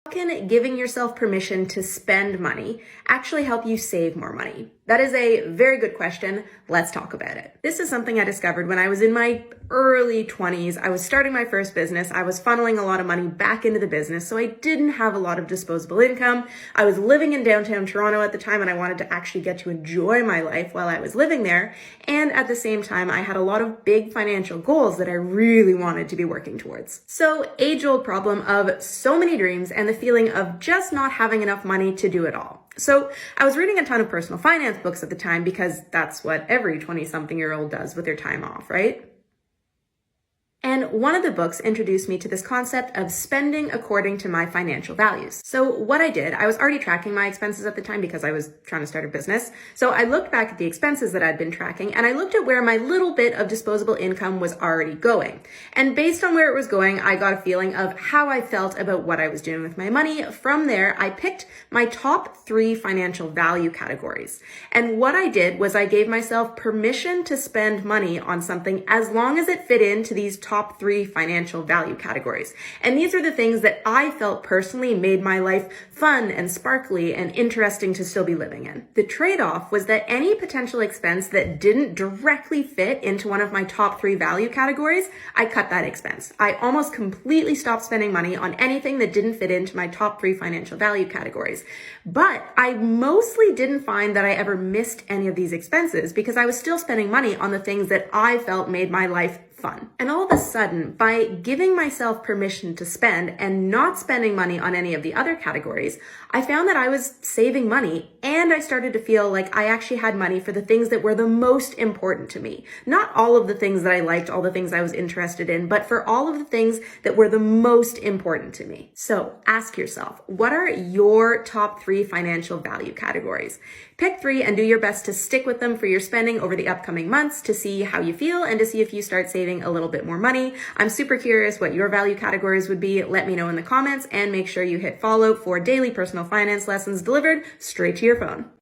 How can giving yourself permission to spend money actually help you save more money? That is a very good question. Let's talk about it. This is something I discovered when I was in my early 20s. I was starting my first business. I was funneling a lot of money back into the business, so I didn't have a lot of disposable income. I was living in downtown Toronto at the time, and I wanted to actually get to enjoy my life while I was living there. And at the same time, I had a lot of big financial goals that I really wanted to be working towards. So, age-old problem of so many dreams and the feeling of just not having enough money to do it all. So I was reading a ton of personal finance books at the time because that's what every 20-something-year-old does with their time off, right? And one of the books introduced me to this concept of spending according to my financial values. So what I did, I was already tracking my expenses at the time because I was trying to start a business. So I looked back at the expenses that I'd been tracking, and I looked at where my little bit of disposable income was already going. And based on where it was going, I got a feeling of how I felt about what I was doing with my money. From there, I picked my top 3 financial value categories. And what I did was I gave myself permission to spend money on something as long as it fit into these top 3 financial value categories. And these are the things that I felt personally made my life fun and sparkly and interesting to still be living in. The trade-off was that any potential expense that didn't directly fit into one of my top 3 value categories, I cut that expense. I almost completely stopped spending money on anything that didn't fit into my top 3 financial value categories. But I mostly didn't find that I ever missed any of these expenses because I was still spending money on the things that I felt made my life fun. And all of a sudden, by giving myself permission to spend and not spending money on any of the other categories, I found that I was saving money, and I started to feel like I actually had money for the things that were the most important to me. Not all of the things that I liked, all the things I was interested in, but for all of the things that were the most important to me. So ask yourself, what are your top 3 financial value categories? Pick 3 and do your best to stick with them for your spending over the upcoming months to see how you feel and to see if you start saving a little bit more money. I'm super curious what your value categories would be. Let me know in the comments, and make sure you hit follow for daily personal finance lessons delivered straight to your phone.